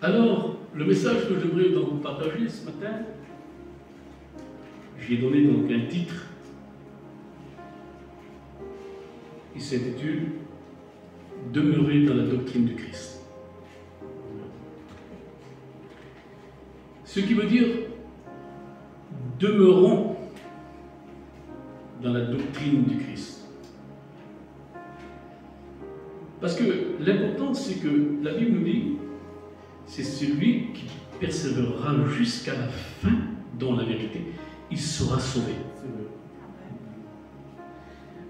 Alors, le message que j'aimerais donc vous partager ce matin, j'y ai donné donc un titre. Il s'intitule « Demeurer dans la doctrine du Christ ». Ce qui veut dire « Demeurons dans la doctrine du Christ ». Parce que l'important, c'est que la Bible nous dit c'est celui qui persévérera jusqu'à la fin dans la vérité, il sera sauvé.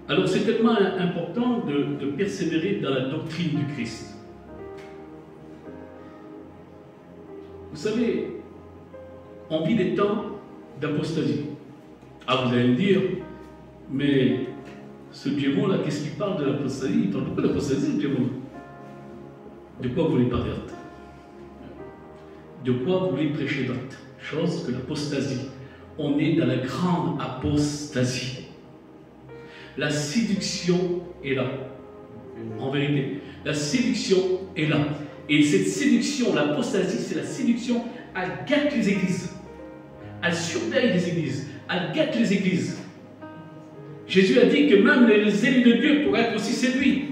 Alors c'est tellement important de persévérer dans la doctrine du Christ. Vous savez, on vit des temps d'apostasie. Ah, vous allez me dire, mais ce Dieu là, qu'est-ce qu'il parle de l'apostasie? Il parle beaucoup d'apostasie, ce Dieu. De quoi vous voulez parler? De quoi vous voulez prêcher d'autre chose que l'apostasie? On est dans la grande apostasie. La séduction est là. En vérité, la séduction est là. Et cette séduction, l'apostasie, c'est la séduction, elle gâte les églises. Elle surveille les églises. Elle gâte les églises. Jésus a dit que même les élus de Dieu pourraient être aussi séduits.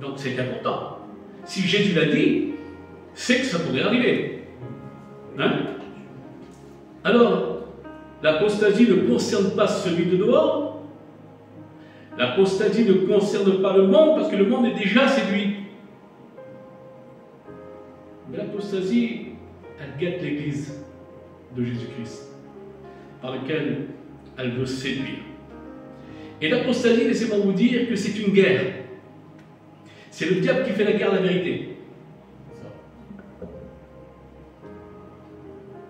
Donc c'est important. Si Jésus l'a dit, c'est que ça pourrait arriver. Hein? Alors, l'apostasie ne concerne pas celui de dehors. L'apostasie ne concerne pas le monde, parce que le monde est déjà séduit. Mais l'apostasie, elle guette l'Église de Jésus-Christ, par laquelle elle veut séduire. Et l'apostasie, laissez-moi vous dire que c'est une guerre. C'est le diable qui fait la guerre à la vérité.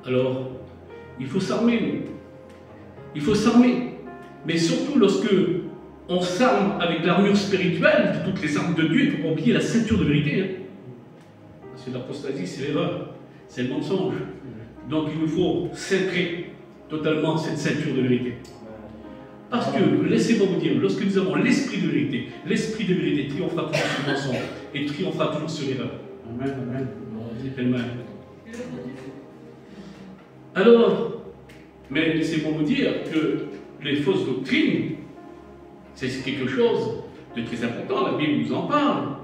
Alors, il faut s'armer. Il faut s'armer. Mais surtout lorsque on s'arme avec l'armure spirituelle, de toutes les armes de Dieu, il ne faut pas oublier la ceinture de vérité. Hein. Parce que l'apostasie, c'est l'erreur, c'est le mensonge. Donc il nous faut cintrer totalement cette ceinture de vérité. Parce que, laissez-moi vous dire, lorsque nous avons l'esprit de vérité triomphera toujours sur le mensonge et triomphera toujours sur l'erreur. Amen, amen. Amen. Alors, mais laissez-moi vous dire que les fausses doctrines, c'est quelque chose de très important. La Bible nous en parle.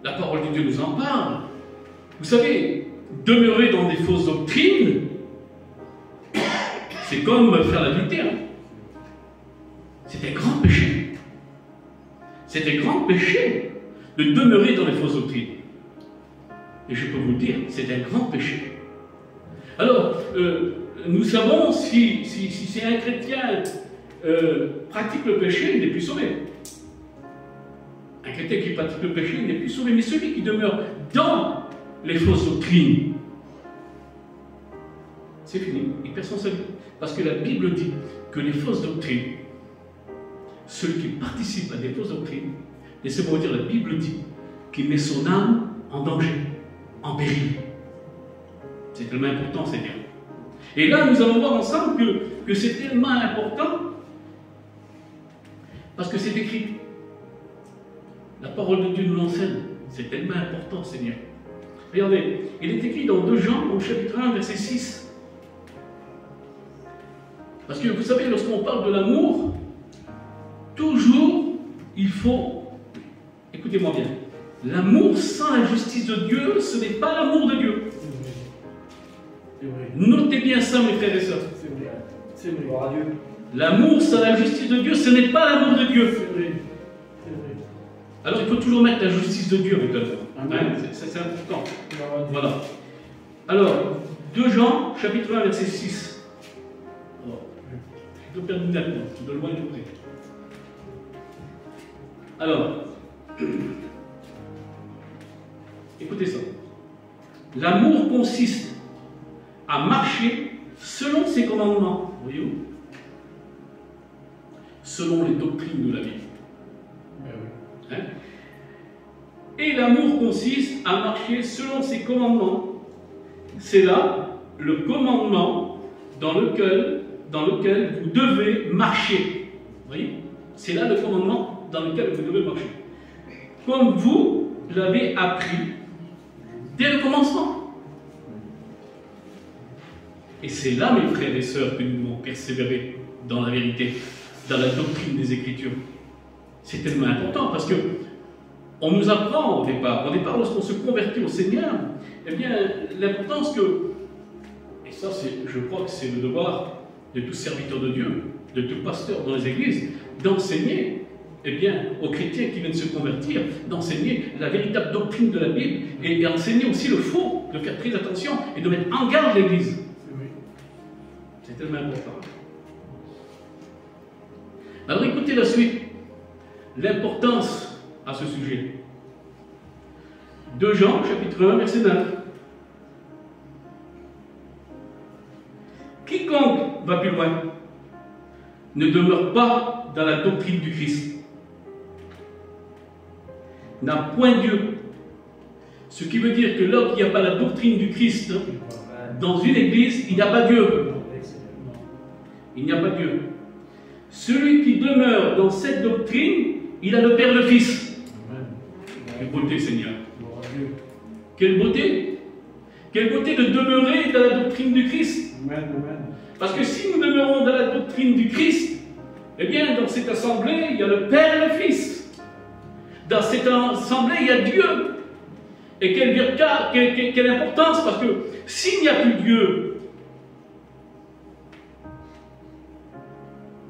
La parole de Dieu nous en parle. Vous savez, demeurer dans des fausses doctrines, c'est comme faire l'adultère. C'est un grand péché. C'est un grand péché de demeurer dans les fausses doctrines. Et je peux vous le dire, c'est un grand péché. Alors, nous savons si c'est un chrétien pratique le péché, il n'est plus sauvé. Un chrétien qui pratique le péché, il n'est plus sauvé. Mais celui qui demeure dans les fausses doctrines, c'est fini, il perd son salut. Parce que la Bible dit que les fausses doctrines, ceux qui participent à des fausses doctrines, laissez-moi vous dire, la Bible dit qu'il met son âme en danger, en péril. C'est tellement important, Seigneur. Et là, nous allons voir ensemble que c'est tellement important, parce que c'est écrit. La parole de Dieu nous l'enseigne. C'est tellement important, Seigneur. Regardez, il est écrit dans 2 Jean, au chapitre 1, verset 6. Parce que vous savez, lorsqu'on parle de l'amour, toujours, il faut, écoutez-moi bien, l'amour sans la justice de Dieu, ce n'est pas l'amour de Dieu. Notez bien ça, mes frères et sœurs. C'est vrai. Gloire à Dieu. L'amour sans la justice de Dieu, ce n'est pas l'amour de Dieu. C'est vrai. Alors il faut toujours mettre la justice de Dieu avec l'amour. Hein? C'est important. Voilà. Alors, 2 Jean, chapitre 1, verset 6. Alors, je peux perdre nettement, de loin et de près. Alors, écoutez ça. L'amour consiste à marcher selon ses commandements. Voyez-vous? Selon les doctrines de la Bible. Hein? Et l'amour consiste à marcher selon ses commandements. C'est là le commandement dans lequel vous devez marcher. Vous voyez? C'est là le commandement dans lequel vous devez marcher. Comme vous l'avez appris dès le commencement. Et c'est là, mes frères et sœurs, que nous devons persévérer dans la vérité, dans la doctrine des Écritures. C'est tellement important parce que on nous apprend au départ, lorsqu'on se convertit au Seigneur, eh bien, l'importance que, et ça, je crois que c'est le devoir de tout serviteur de Dieu, de tout pasteur dans les églises, d'enseigner, eh bien, aux chrétiens qui viennent se convertir, d'enseigner la véritable doctrine de la Bible et d'enseigner aussi le faux, de faire très attention et de mettre en garde l'Église. C'est tellement important. Alors écoutez la suite, l'importance à ce sujet. 2 Jean, chapitre 1, verset 9. Quiconque va plus loin ne demeure pas dans la doctrine du Christ, n'a point Dieu. Ce qui veut dire que lorsqu'il n'y a pas la doctrine du Christ dans une église, il n'y a pas Dieu. Il n'y a pas Dieu. Celui qui demeure dans cette doctrine, il a le Père et le Fils. Quelle beauté, Seigneur. Quelle beauté. Quelle beauté de demeurer dans la doctrine du Christ. Parce que si nous demeurons dans la doctrine du Christ, eh bien, dans cette assemblée, il y a le Père et le Fils. Dans cette assemblée, il y a Dieu. Et quelle importance, parce que s'il n'y a plus Dieu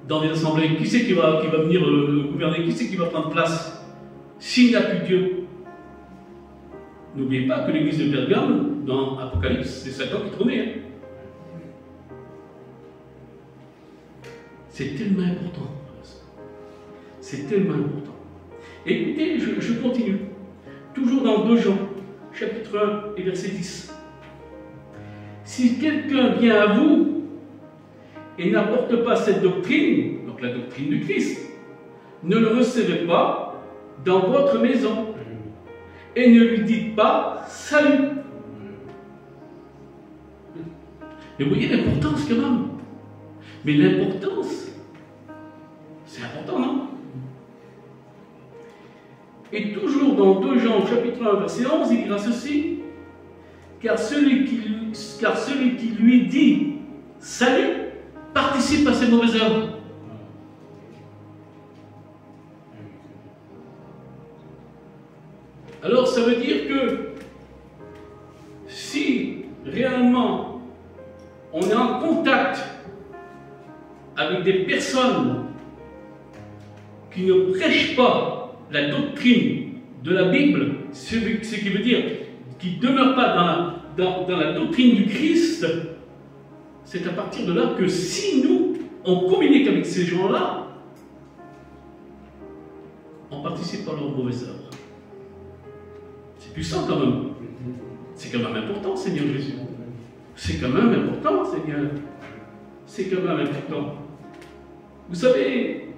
dans les assemblées, qui c'est qui va venir gouverner? Qui c'est qui va prendre place? S'il n'y a plus Dieu, n'oubliez pas que l'église de Pergame, dans Apocalypse, c'est Satan qui trônait. Hein. C'est tellement important. C'est tellement important. Écoutez, je continue. Toujours dans 2 Jean, chapitre 1 et verset 10. Si quelqu'un vient à vous et n'apporte pas cette doctrine, donc la doctrine du Christ, ne le recevez pas dans votre maison et ne lui dites pas salut. Mais vous voyez l'importance quand même. Mais l'importance, c'est important, non? Et toujours dans 2 Jean, chapitre 1, verset 11, il dira ceci: car celui qui lui dit salut participe à ses mauvaises œuvres. Alors ça veut dire que si réellement on est en contact avec des personnes qui ne prêchent pas la doctrine de la Bible, ce qui veut dire qui ne demeurent pas dans la doctrine du Christ, c'est à partir de là que si nous, on communique avec ces gens-là, on participe à leurs mauvaises œuvres. C'est puissant quand même. C'est quand même important, Seigneur Jésus. C'est quand même important, Seigneur. C'est quand même important. Vous savez,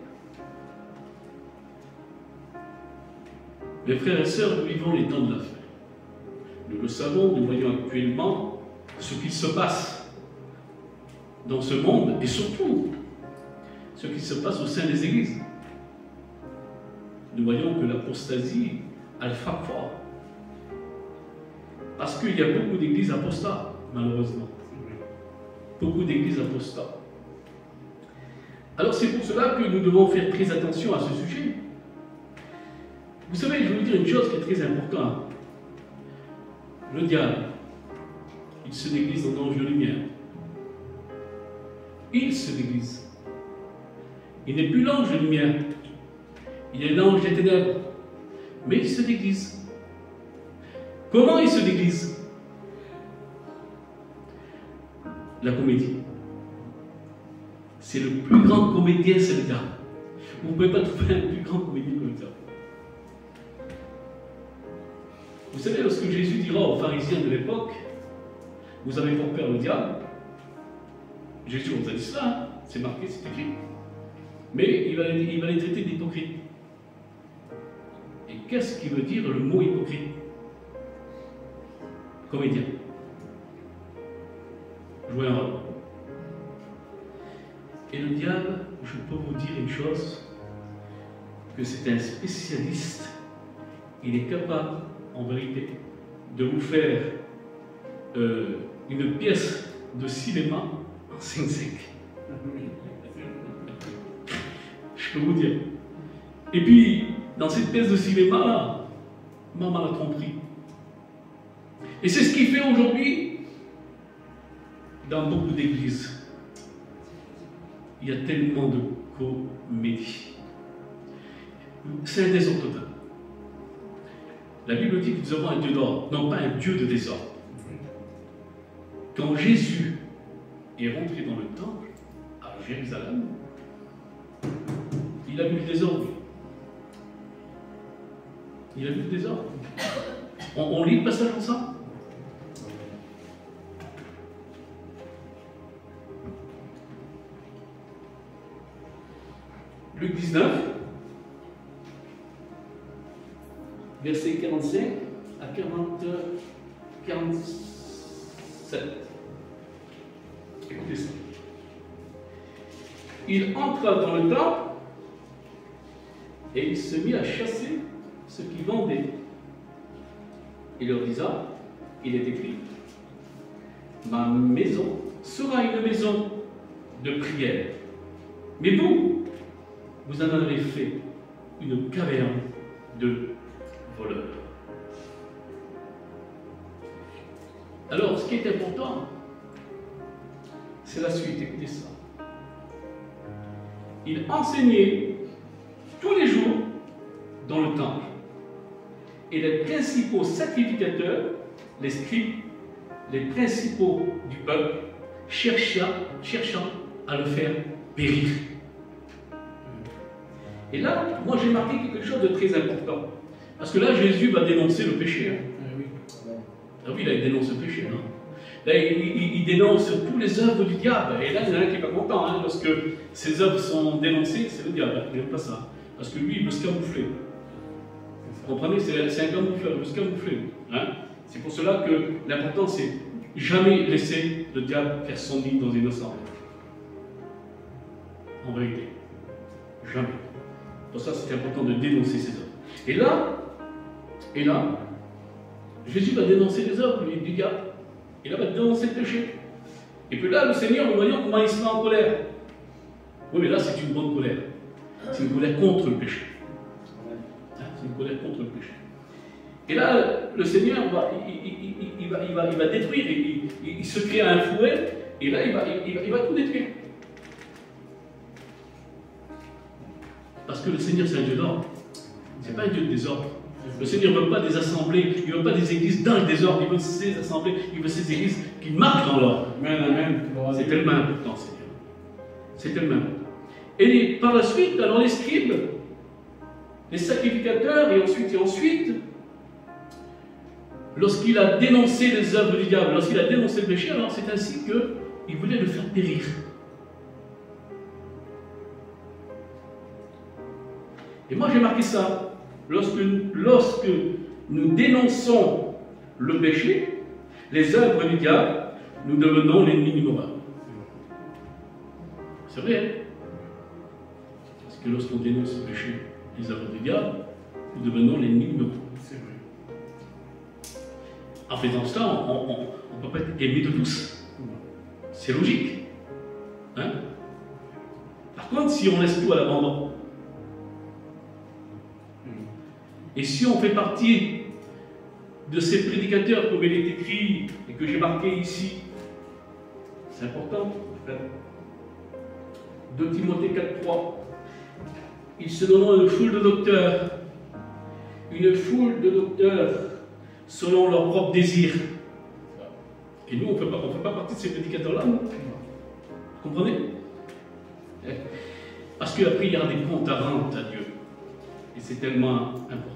mes frères et sœurs, nous vivons les temps de la fin. Nous le savons, nous voyons actuellement ce qui se passe dans ce monde et surtout ce qui se passe au sein des églises. Nous voyons que l'apostasie a le frappe fort. Parce qu'il y a beaucoup d'églises apostats, malheureusement. Beaucoup d'églises apostats. Alors c'est pour cela que nous devons faire très attention à ce sujet. Vous savez, je vais vous dire une chose qui est très importante. Le diable, il se déguise en ange de lumière. Il se déguise. Il n'est plus l'ange de lumière. Il est l'ange des ténèbres. Mais il se déguise. Comment il se déguise? La comédie. C'est le plus grand comédien, c'est le diable. Vous ne pouvez pas trouver un plus grand comédien comme ça. Vous savez, lorsque Jésus dira aux pharisiens de l'époque, vous avez pour père le diable, Jésus vous a dit cela, hein, c'est marqué, c'est écrit. Mais il va les traiter d'hypocrites. Et qu'est-ce qui veut dire le mot hypocrite? Comédien. Jouer un rôle. Et le diable, je peux vous dire une chose, que c'est un spécialiste. Il est capable, en vérité, de vous faire une pièce de cinéma en 5-5. Je peux vous dire. Et puis, dans cette pièce de cinéma-là, maman l'a tromperie. Et c'est ce qui fait aujourd'hui dans beaucoup d'églises. Il y a tellement de comédie. C'est un désordre total. La Bible dit que nous avons un Dieu d'ordre, non pas un Dieu de désordre. Quand Jésus est rentré dans le temple à Jérusalem, il a vu le désordre. Il a vu le désordre. On lit le passage ensemble. Luc 19, verset 45 à 47. Écoutez ça. Il entra dans le temple et il se mit à chasser ceux qui vendaient. Il leur disa, il est écrit, ma maison sera une maison de prière. Mais vous en avez fait une caverne de voleurs. Alors, ce qui est important, c'est la suite. Écoutez ça. Il enseignait tous les jours dans le temple. Et les principaux sacrificateurs, les scribes, les principaux du peuple, cherchant à le faire périr. Et là, moi j'ai marqué quelque chose de très important. Parce que là, Jésus va dénoncer le péché. Ah oui, là, il dénonce le péché. Hein. Là, il dénonce toutes les œuvres du diable. Et là, il y en a un qui n'est pas content. Hein, lorsque ces œuvres sont dénoncées, c'est le diable. Il n'aime pas ça. Parce que lui, il veut se camoufler. Vous comprenez? C'est un camoufleur, il veut se camoufler. Hein. C'est pour cela que l'important, c'est jamais laisser le diable faire son nid dans une assemblée. En vérité. Jamais. Pour ça, c'est important de dénoncer ces œuvres. Et là, Jésus va dénoncer les œuvres du diable. Et là, il va dénoncer le péché. Et puis là, le Seigneur, nous voyons comment il se met en colère. Oui, mais là, c'est une bonne colère. C'est une colère contre le péché. C'est une colère contre le péché. Et là, le Seigneur il va détruire. Il se crée un fouet. Et là, il va tout détruire. Parce que le Seigneur, c'est un Dieu d'ordre. Ce n'est pas un Dieu de désordre. Le Seigneur ne veut pas des assemblées, il ne veut pas des églises dans le désordre, il veut ces assemblées, il veut ces églises qui marchent dans l'ordre. Amen. C'est tellement important, Seigneur. C'est tellement important. Et par la suite, alors les scribes, les sacrificateurs, et ensuite, lorsqu'il a dénoncé les œuvres du diable, lorsqu'il a dénoncé le péché, alors c'est ainsi qu'il voulait le faire périr. Et moi j'ai marqué ça. Lorsque nous dénonçons le péché, les œuvres du diable, nous devenons l'ennemi numéro un. C'est vrai, hein? Parce que lorsqu'on dénonce le péché, les œuvres du diable, nous devenons l'ennemi numéro un. C'est vrai. En faisant cela, on ne peut pas être aimé de tous. C'est logique. Hein? Par contre, si on laisse tout à l'abandon, et si on fait partie de ces prédicateurs, comme il est écrit et que j'ai marqué ici, c'est important. 2 Timothée 4,3. Ils se donneront une foule de docteurs selon leurs propres désirs. Et nous, on ne fait pas partie de ces prédicateurs-là, non? Vous comprenez? Parce qu'après, il y aura des comptes à rendre à Dieu. Et c'est tellement important.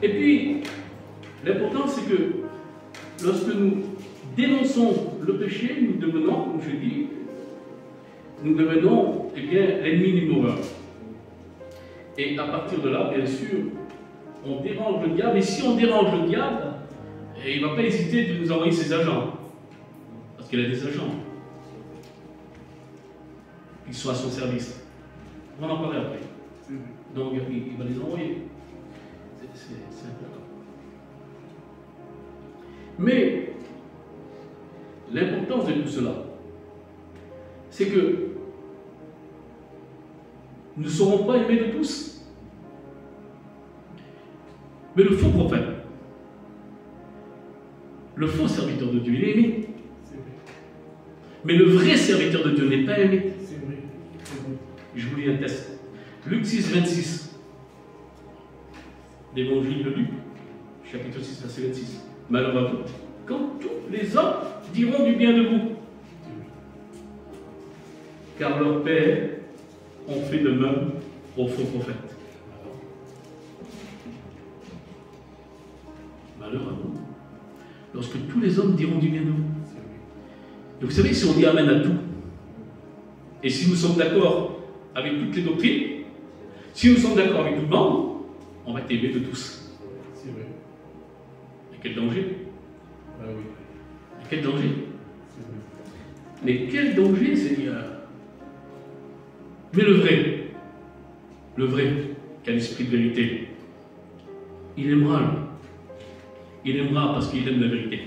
Et puis, l'important, c'est que lorsque nous dénonçons le péché, nous devenons, comme je dis, eh bien, l'ennemi numéro un. Et à partir de là, bien sûr, on dérange le diable. Et si on dérange le diable, il ne va pas hésiter de nous envoyer ses agents. Parce qu'il a des agents. Ils sont à son service. On va en parler après. Donc, il va les envoyer. C'est important. Mais l'importance de tout cela, c'est que nous ne serons pas aimés de tous. Mais le faux prophète, le faux serviteur de Dieu, il est aimé. Mais le vrai serviteur de Dieu n'est pas aimé. Je vous lis un texte. Luc 6, 26. L'évangile de Luc, chapitre 6, verset 26. Malheur à vous, quand tous les hommes diront du bien de vous, car leurs pères ont fait de même aux faux prophètes. Malheur à vous, lorsque tous les hommes diront du bien de vous. Et vous savez, si on dit amen à tout, et si nous sommes d'accord avec toutes les doctrines, si nous sommes d'accord avec tout le monde, on va être aimé de tous. C'est vrai. Et quel danger? Ah oui. Et quel danger? C'est vrai. Mais quel danger, Seigneur? Mais le vrai, qui a l'esprit de vérité, il aimera, lui. Il aimera parce qu'il aime la vérité.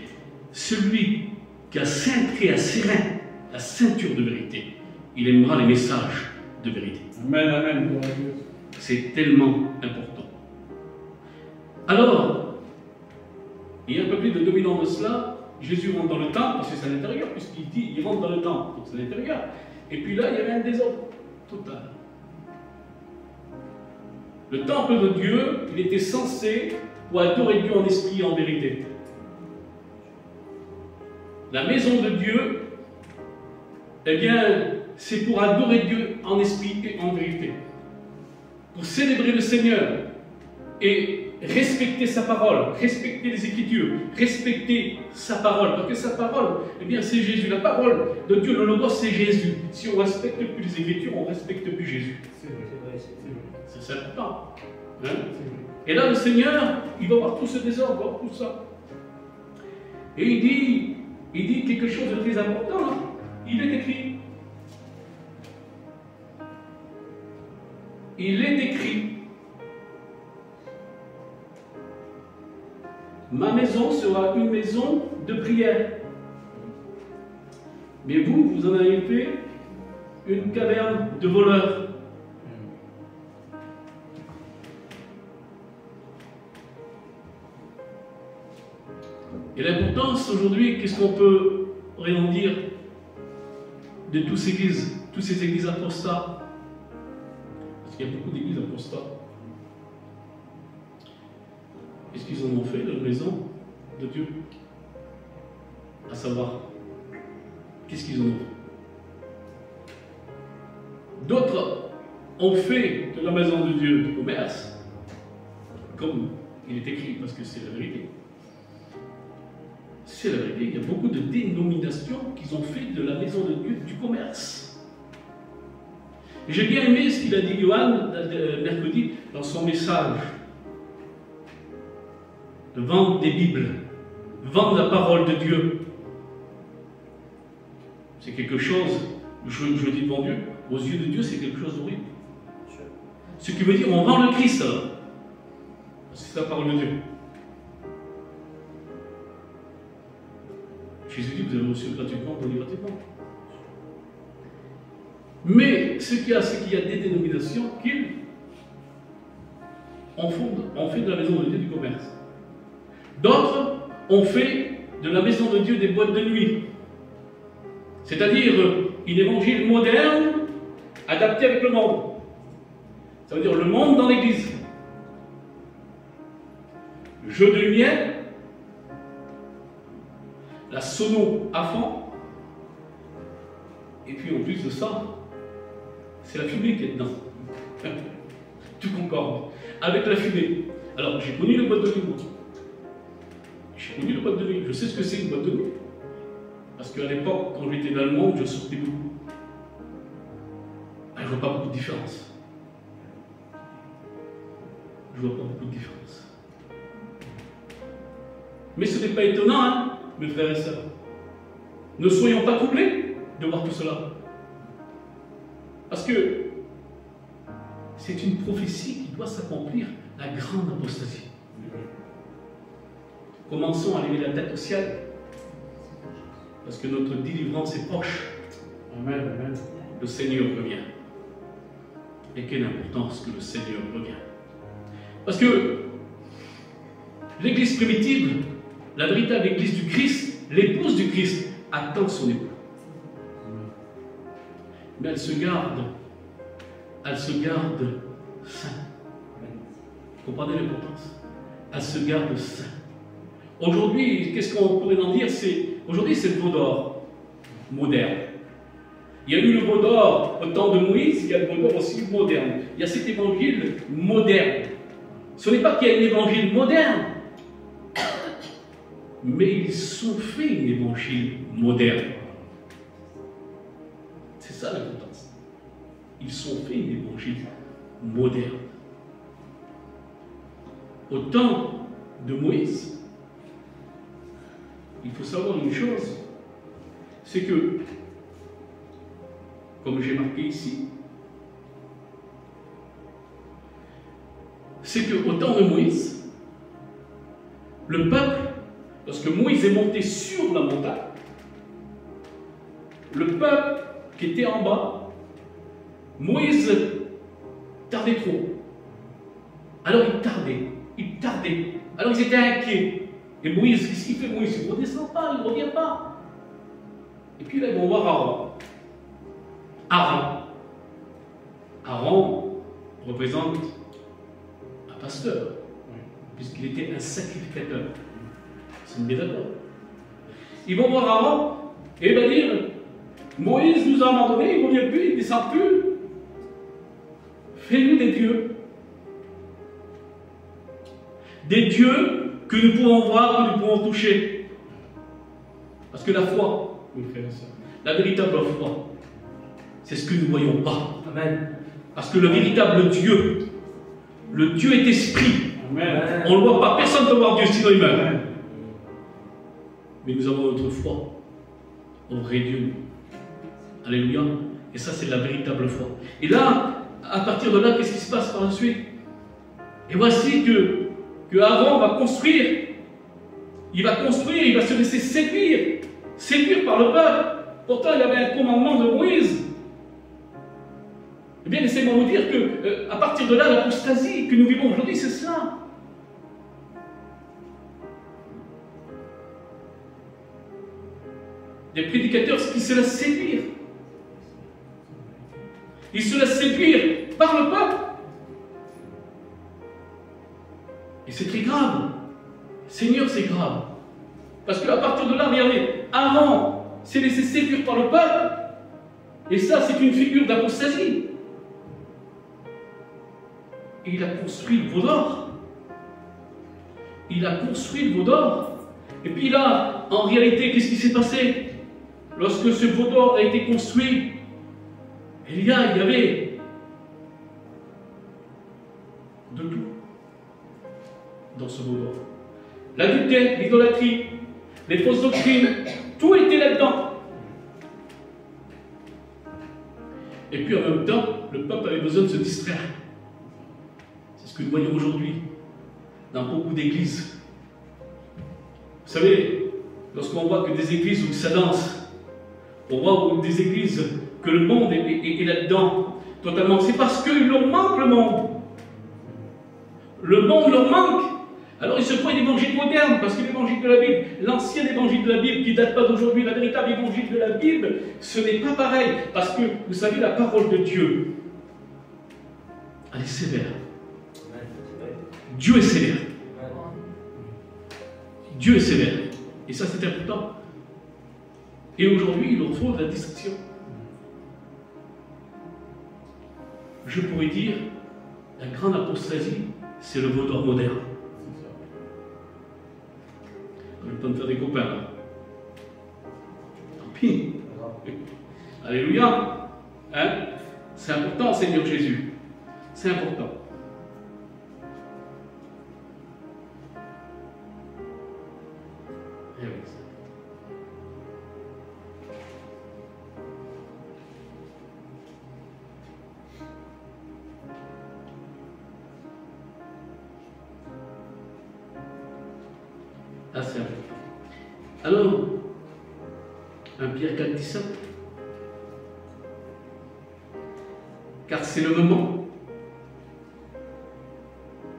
Celui qui a cintré à ses reins la ceinture de vérité, il aimera les messages de vérité. Amen, amen. C'est tellement important. Alors, il y a un peu plus de 2000 ans de cela, Jésus rentre dans le temple, parce que c'est à l'intérieur, puisqu'il dit, il rentre dans le temple, donc c'est à l'intérieur. Et puis là, il y avait un désordre total. Le temple de Dieu, il était censé pour adorer Dieu en esprit et en vérité. La maison de Dieu, eh bien, c'est pour adorer Dieu en esprit et en vérité. Pour célébrer le Seigneur et respecter sa parole, respecter les Écritures, respecter sa parole. Parce que sa parole, eh bien, c'est Jésus. La parole de Dieu, le Logos, c'est Jésus. Si on ne respecte plus les Écritures, on ne respecte plus Jésus. C'est vrai, c'est vrai. C'est important. Hein? C'est Et là, le Seigneur, il va voir tout ce désordre, voir tout ça. Et il dit quelque chose de très important. Hein? Il est écrit. Il est écrit. Ma maison sera une maison de prière. Mais vous, vous en avez fait une caverne de voleurs. Et l'importance aujourd'hui, qu'est-ce qu'on peut rien dire de tous ces églises apostats? Parce qu'il y a beaucoup d'églises apostats. Qu'est-ce qu'ils en ont fait de la maison de Dieu? À savoir, qu'est-ce qu'ils en ont fait? D'autres ont fait de la maison de Dieu du commerce, comme il est écrit, parce que c'est la vérité. C'est la vérité. Il y a beaucoup de dénominations qui ont fait de la maison de Dieu du commerce. Et j'ai bien aimé ce qu'il a dit Johan mercredi dans son message. De vendre des Bibles, vendre la parole de Dieu. C'est quelque chose, je le dis devant Dieu, aux yeux de Dieu, c'est quelque chose d'horrible. Ce qui veut dire, on vend le Christ alors. C'est la parole de Dieu. Jésus dit, vous avez reçu gratuitement, donnez gratuitement. Mais ce qu'il y a, c'est qu'il y a des dénominations qui ont fait de la maison de Dieu du commerce. D'autres ont fait de la maison de Dieu des boîtes de nuit. C'est-à-dire une évangile moderne adapté avec le monde. Ça veut dire le monde dans l'église. Jeu de lumière, la sono à fond, et puis en plus de ça, c'est la fumée qui est dedans. Tout concorde. Avec la fumée. Alors, j'ai connu le boîte de nuit. J'ai connu le boîte de nuit. Je sais ce que c'est une boîte de nuit. Parce qu'à l'époque, quand j'étais dans le monde, je sortais beaucoup. Je ne vois pas beaucoup de différence. Je ne vois pas beaucoup de différence. Mais ce n'est pas étonnant, hein, mes frères et sœurs. Ne soyons pas troublés de voir tout cela. Parce que c'est une prophétie qui doit s'accomplir, la grande apostasie. Commençons à lever la tête au ciel, parce que notre délivrance est proche. Amen, amen. Le Seigneur revient. Et quelle importance que le Seigneur revient. Parce que l'église primitive, la véritable église du Christ, l'épouse du Christ, attend son époux. Mais elle se garde saint. Vous comprenez l'importance? Elle se garde saint. Aujourd'hui, qu'est-ce qu'on pourrait en dire? Aujourd'hui, c'est le veau d'or moderne. Il y a eu le veau d'or au temps de Moïse, il y a le veau d'or aussi moderne. Il y a cet évangile moderne. Ce n'est pas qu'il y a un évangile moderne, mais ils ont fait un évangile moderne. C'est ça l'importance. Ils ont fait un évangile moderne. Au temps de Moïse, il faut savoir une chose, c'est que, comme j'ai marqué ici, c'est qu'au temps de Moïse, le peuple, lorsque Moïse est monté sur la montagne, le peuple qui était en bas, Moïse tardait trop. Alors il tardait. Alors ils étaient inquiets. Et Moïse, qu'est-ce qu'il fait Moïse? Il ne redescend pas, il ne revient pas. Et puis là, ils vont voir Aaron représente un pasteur, puisqu'il était un sacrificateur. C'est bien d'accord. Ils vont voir Aaron et il va dire, Moïse nous a abandonnés, il ne revient plus, il ne descend plus. Fais-nous des dieux. Des dieux que nous pouvons voir, que nous pouvons toucher. Parce que la foi, la véritable foi, c'est ce que nous ne voyons pas. Amen. Parce que le véritable Dieu, le Dieu est esprit. Amen. On ne le voit pas, personne ne peut voir Dieu sinon il meurt. Amen. Mais nous avons notre foi au vrai Dieu. Alléluia. Et ça, c'est la véritable foi. Et là, à partir de là, qu'est-ce qui se passe par la suite? Et voici que Aaron va construire. Il va construire, il va se laisser séduire par le peuple. Pourtant, il y avait un commandement de Moïse. Eh bien, laissez-moi vous dire que, à partir de là, l'apostasie que nous vivons aujourd'hui, c'est cela. Des prédicateurs qui se laissent séduire. Ils se laissent séduire par le peuple. Et c'est très grave. Seigneur, c'est grave. Parce qu'à partir de là, regardez, Aaron s'est laissé séduire par le peuple. Et ça, c'est une figure d'apostasie. Et il a construit le veau d'or. Il a construit le veau d'or. Et puis là, en réalité, qu'est-ce qui s'est passé? Lorsque ce veau d'or a été construit, il y avait de tout dans ce veau d'or. L'adultère, l'idolâtrie, les fausses doctrines, tout était là-dedans. Et puis en même temps, le peuple avait besoin de se distraire. C'est ce que nous voyons aujourd'hui dans beaucoup d'églises. Vous savez, lorsqu'on voit que des églises où ça danse, on voit des églises que le monde est là-dedans, totalement, c'est parce qu'il leur manque le monde. Le monde leur manque. Alors il se prend l'évangile moderne, parce que l'évangile de la Bible, l'ancien évangile de la Bible, qui ne date pas d'aujourd'hui, la véritable évangile de la Bible, ce n'est pas pareil. Parce que, vous savez, la parole de Dieu, elle est sévère. Dieu est sévère. Dieu est sévère. Et ça, c'est important. Et aujourd'hui, il leur faut de la distraction. Je pourrais dire, la grande apostasie, c'est le veau d'or moderne. On a le temps de faire des copains, là. Tant pis. Alléluia. Hein? C'est important, Seigneur Jésus. C'est important. Eh oui. Assez important. Alors, 1 Pierre 4, 17. Car c'est le moment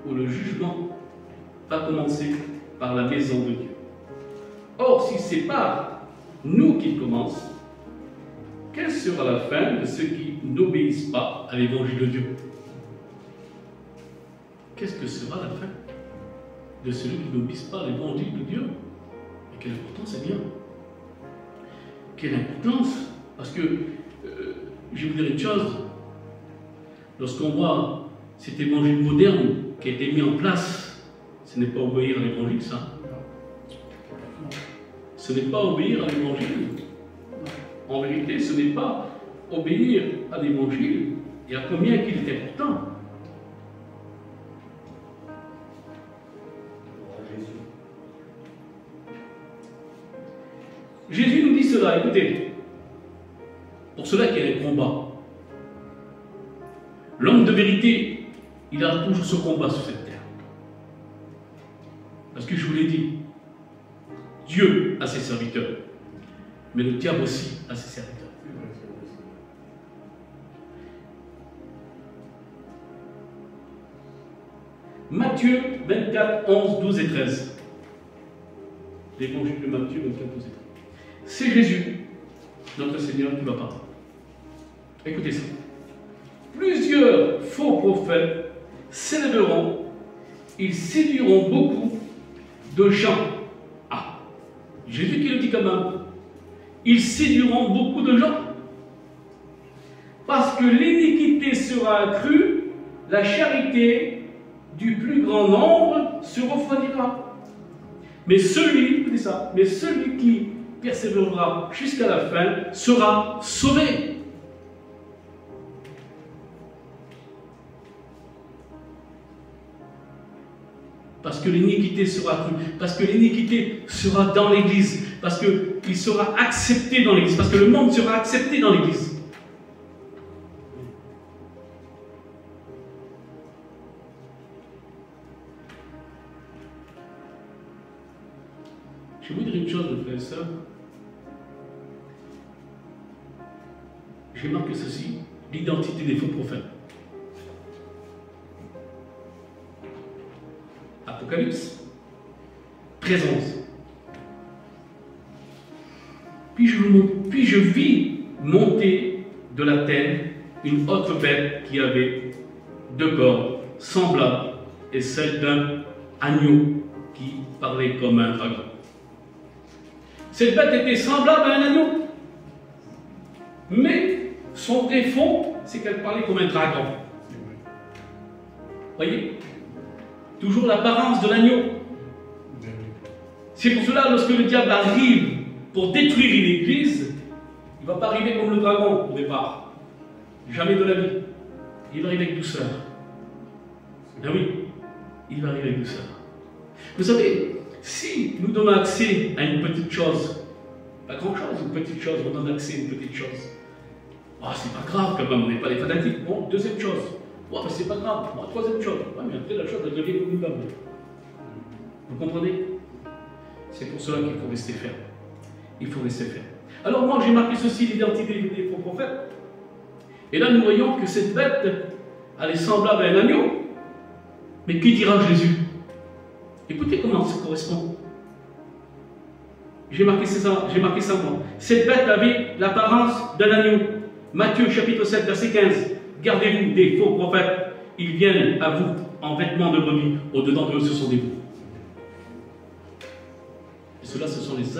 où le jugement va commencer par la maison de Dieu. Or, si c'est par nous qu'il commence, quelle sera la fin de ceux qui n'obéissent pas à l'évangile de Dieu? Qu'est-ce que sera la fin de celui qui n'obéissent pas à l'évangile de Dieu? Et quelle importance, c'est bien. Quelle importance? Parce que, je vais vous dire une chose, lorsqu'on voit cet évangile moderne qui a été mis en place, ce n'est pas obéir à l'évangile, ça. Ce n'est pas obéir à l'évangile. En vérité, ce n'est pas obéir à l'évangile. Et à combien qu'il est important. Jésus nous dit cela, écoutez, pour cela qu'il y a un combat. L'homme de vérité, il a toujours ce combat sur cette terre. Parce que je vous l'ai dit, Dieu a ses serviteurs, mais le diable aussi a ses serviteurs. Matthieu 24, 11, 12 et 13. L'évangile de Matthieu 24, 12 et 13. C'est Jésus, notre Seigneur, qui va parler. Écoutez ça. Plusieurs faux prophètes s'élèveront, ils séduiront beaucoup de gens. Ah, Jésus qui le dit quand même. Ils séduiront beaucoup de gens. Parce que l'iniquité sera accrue, la charité du plus grand nombre se refroidira. Mais celui qui persévérera jusqu'à la fin sera sauvé. Parce que l'iniquité sera accrue, parce que l'iniquité sera dans l'Église, parce qu'il sera accepté dans l'Église, parce que le monde sera accepté dans l'Église. Je vais vous dire une chose, frères et sœurs. J'ai marqué ceci, l'identité des faux prophètes. Apocalypse 13, 11. Puis je vis monter de la terre une autre bête qui avait deux cornes semblables et celle d'un agneau qui parlait comme un dragon. Cette bête était semblable à un agneau, mais son défaut, c'est qu'elle parlait comme un dragon. Voyez? Toujours l'apparence de l'agneau. C'est pour cela, lorsque le diable arrive pour détruire une église, il ne va pas arriver comme le dragon au départ. Jamais de la vie. Il va arriver avec douceur. Ah oui, il va arriver avec douceur. Vous savez, si nous donnons accès à une petite chose, pas grand chose, une petite chose, on donne accès à une petite chose. Ah, c'est pas grave quand même, on n'est pas des fanatiques. Bon, deuxième chose. Ouais, mais c'est pas grave. Bon, troisième chose. Ouais, mais après la chose, elle devient communicable. Vous comprenez? C'est pour cela qu'il faut rester ferme. Il faut rester ferme. Alors moi, j'ai marqué ceci, l'identité des faux prophètes. Et là, nous voyons que cette bête, elle est semblable à un agneau. Mais qui dira Jésus? Écoutez comment ça correspond. J'ai marqué ça moi. Cette bête avait l'apparence d'un agneau. Matthieu chapitre 7, verset 15. Gardez-vous des faux prophètes. Ils viennent à vous en vêtements de brebis. Au-dedans d'eux, ce sont des boucs. Et ceux-là, ce sont les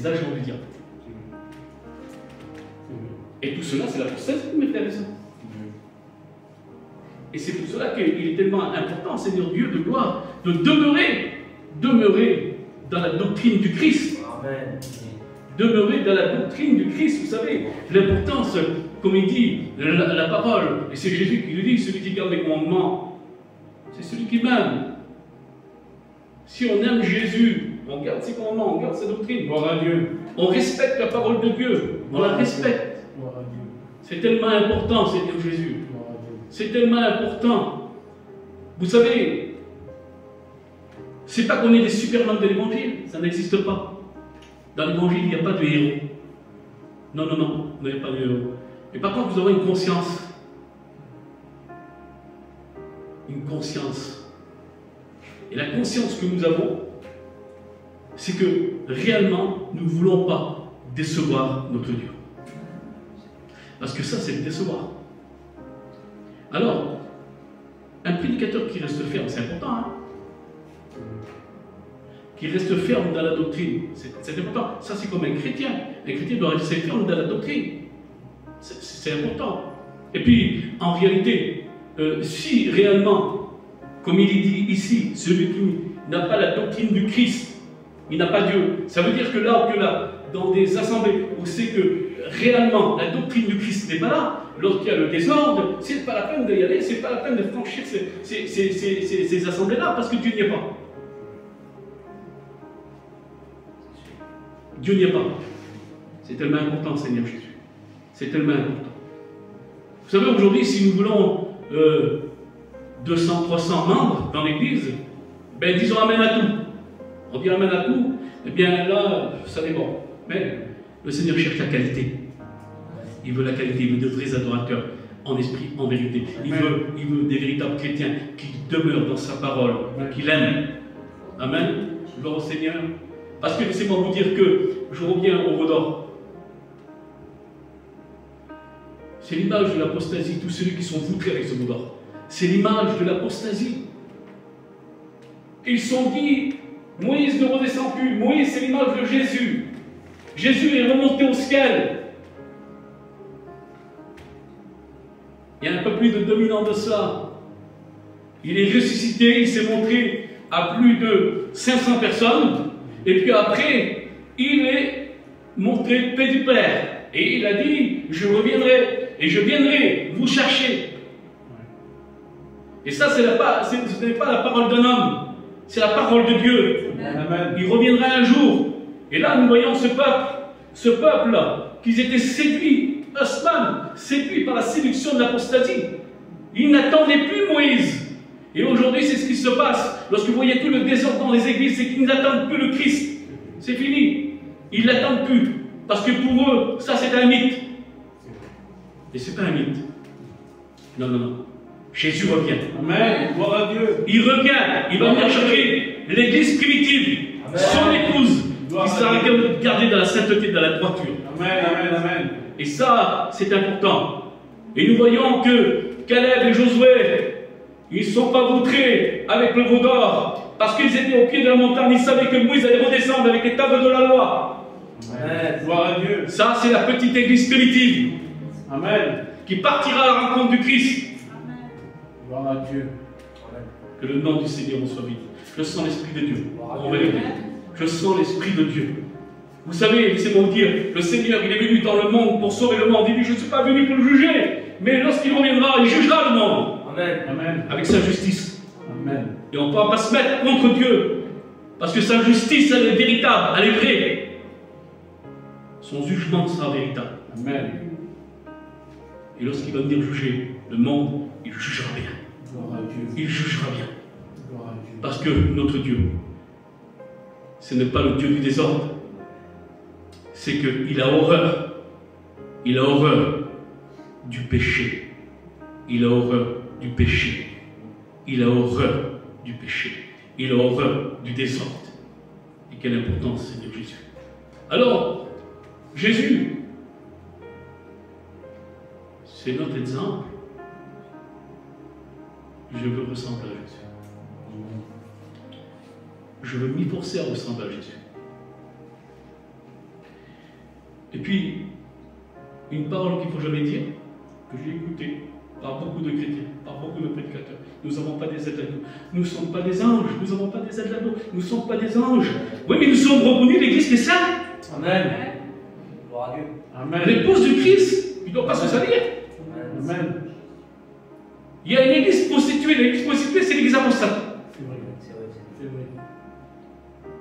agents du diable. Et tout cela, c'est la procès, mes frères et sœurs. Et c'est pour cela qu'il est tellement important, Seigneur Dieu de gloire, de demeurer dans la doctrine du Christ. Amen. Demeurer dans la doctrine du Christ, vous savez, l'importance, comme il dit, la parole, et c'est Jésus qui le dit, celui qui garde les commandements, c'est celui qui m'aime. Si on aime Jésus, on garde ses commandements, on garde sa doctrine, gloire à Dieu. On respecte la parole de Dieu, on la respecte. C'est tellement important, Seigneur Jésus. C'est tellement important. Vous savez, C'est pas qu'on est des supermans de l'évangile, ça n'existe pas. Dans l'évangile, il n'y a pas de héros. Non, non, non, vous n'avez pas de héros. Mais par contre, vous aurez une conscience. Une conscience. Et la conscience que nous avons, c'est que réellement, nous ne voulons pas décevoir notre Dieu. Parce que ça, c'est le décevoir. Alors, un prédicateur qui reste ferme, c'est important, hein? Qui reste ferme dans la doctrine, c'est important. Ça, c'est comme un chrétien. Un chrétien doit rester ferme dans la doctrine. C'est important. Et puis, en réalité, si réellement, comme il est dit ici, celui qui n'a pas la doctrine du Christ, il n'a pas Dieu. Ça veut dire que là, dans des assemblées où c'est que réellement la doctrine du Christ n'est pas là, lorsqu'il y a le désordre, c'est pas la peine d'y aller, c'est pas la peine de franchir ces assemblées-là, parce que Dieu n'y est pas. Dieu n'y est pas. C'est tellement important, Seigneur Jésus. C'est tellement important. Vous savez, aujourd'hui, si nous voulons 200, 300 membres dans l'Église, ben disons Amen à tout. On dit Amen à tout, eh bien là, ça dépend. Mais le Seigneur cherche la qualité. Il veut la qualité, il veut de vrais adorateurs, en esprit, en vérité. Il veut des véritables chrétiens qui demeurent dans sa parole, qui l'aiment. Amen. Gloire au Seigneur. Parce que laissez-moi vous dire que je reviens au Veau d'Or. C'est l'image de l'apostasie, tous ceux qui sont voutrés avec ce Veau d'Or. C'est l'image de l'apostasie. Ils sont dit, Moïse ne redescend plus. Moïse, c'est l'image de Jésus. Jésus est remonté au ciel. Il y a un peu plus de 2000 ans de cela. Il est ressuscité, il s'est montré à plus de 500 personnes. Et puis après, il est montré paix du Père. Et il a dit, je reviendrai et je viendrai vous chercher. Et ça, ce n'est pas la parole d'un homme, c'est la parole de Dieu. Amen. Il reviendra un jour. Et là, nous voyons ce peuple-là, qu'ils étaient séduits, Osman, séduits par la séduction de l'apostasie. Ils n'attendaient plus Moïse. Et aujourd'hui, c'est ce qui se passe. Lorsque vous voyez tout le désordre dans les églises, c'est qu'ils n'attendent plus le Christ. C'est fini. Ils ne l'attendent plus. Parce que pour eux, ça c'est un mythe. Et ce n'est pas un mythe. Non, non, non. Jésus revient. Amen. Gloire à Dieu. Il revient. Il va venir chercher l'église primitive, amen, son épouse, qui sera gardée dans la sainteté, dans la droiture. Amen, amen, amen. Et ça, c'est important. Et nous voyons que Caleb et Josué, ils ne sont pas voutrés avec le Veau d'Or, parce qu'ils étaient au pied de la montagne, ils savaient que Moïse allait redescendre avec les tables de la loi. Amen. Gloire à Dieu. Ça, c'est la petite église primitive. Amen. Qui partira à la rencontre du Christ. Amen. Gloire à Dieu. Que le nom du Seigneur nous soit béni. Je sens l'Esprit de Dieu. En vérité. Je sens l'Esprit de Dieu. Vous savez, laissez-moi vous dire, le Seigneur, il est venu dans le monde pour sauver le monde. Il dit, je ne suis pas venu pour le juger, mais lorsqu'il reviendra, il jugera le monde. Amen. Amen. Avec sa justice. Amen. Et on ne pourra pas se mettre contre Dieu. Parce que sa justice, elle est véritable, elle est vraie. Son jugement sera véritable. Amen. Et lorsqu'il va venir juger le monde, il jugera bien. Gloire à Dieu. Il jugera bien. Gloire à Dieu. Parce que notre Dieu, ce n'est pas le Dieu du désordre. C'est qu'il a horreur. Il a horreur du péché. Il a horreur du péché. Il a horreur du péché. Il a horreur du désordre. Et quelle importance, Seigneur Jésus. Alors, Jésus, c'est notre exemple. Je veux ressembler à Jésus. Je veux m'y forcer à ressembler à Jésus. Et puis, une parole qu'il ne faut jamais dire, que j'ai écoutée par beaucoup de chrétiens, par beaucoup de prédicateurs. Nous n'avons pas des aides à nous. Nous ne sommes pas des anges. Nous n'avons pas des aides à nous. Nous ne sommes pas des anges. Oui, mais nous sommes reconnus l'Église qui est sainte. Amen. Gloire à Dieu. Amen. L'épouse du Christ, il ne doit pas se salir. Amen. Il y a une Église prostituée. L'Église prostituée, c'est l'Église apostate. C'est vrai. C'est vrai.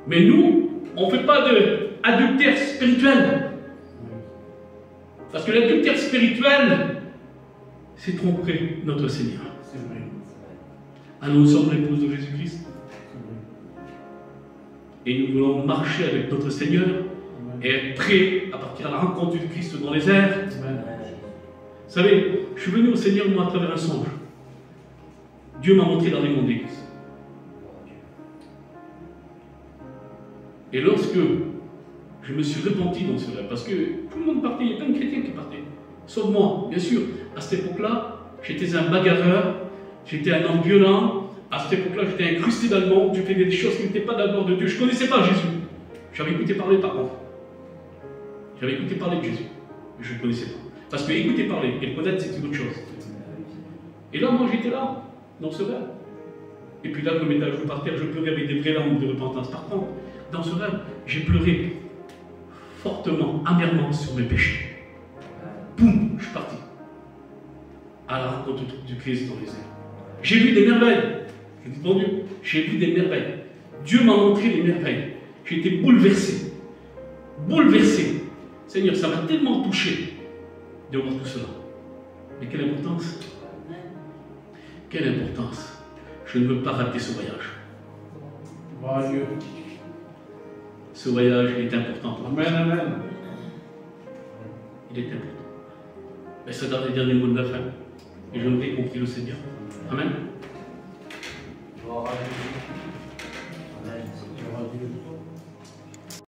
Mais nous, on ne fait pas d'adultère spirituel. Parce que l'adultère spirituel, c'est tromper notre Seigneur. C'est vrai. Ah, nous sommes l'épouse de Jésus-Christ. Et nous voulons marcher avec notre Seigneur et être prêts à partir à la rencontre du Christ dans les airs. Amen. Vous savez, je suis venu au Seigneur, moi, à travers un songe. Dieu m'a montré dans les mondes d'église. Et lorsque je me suis repenti dans ce rêve, parce que tout le monde partait, il y a plein de chrétiens qui partaient, sauf moi, bien sûr. À cette époque-là, j'étais un bagarreur, j'étais un homme violent. À cette époque-là, j'étais incrusté dans le monde, je faisais des choses qui n'étaient pas de la gloire de Dieu. Je ne connaissais pas Jésus. J'avais écouté parler par contre. J'avais écouté parler de Jésus, mais je ne connaissais pas. Parce que écouter parler et le connaître, c'est une autre chose. Et là, moi, j'étais là, dans ce rêve. Et puis là, je me mettais à jouer par terre, je pleurais avec des vraies larmes de repentance. Par contre, dans ce rêve, j'ai pleuré fortement, amèrement sur mes péchés. Boum, je suis parti. À la rencontre du Christ dans les airs. J'ai vu des merveilles. Je dis, bon Dieu, j'ai vu des merveilles. Dieu m'a montré des merveilles. J'ai été bouleversé. Bouleversé. Seigneur, ça m'a tellement touché de voir tout cela. Mais quelle importance. Quelle importance. Je ne veux pas rater ce voyage. Gloire à Dieu. Ce voyage est important pour moi. Amen, amen. Il est important. Mais ça donne les derniers mots de la fin. Et je voudrais qu'on prie le Seigneur. Amen. Gloire à Dieu.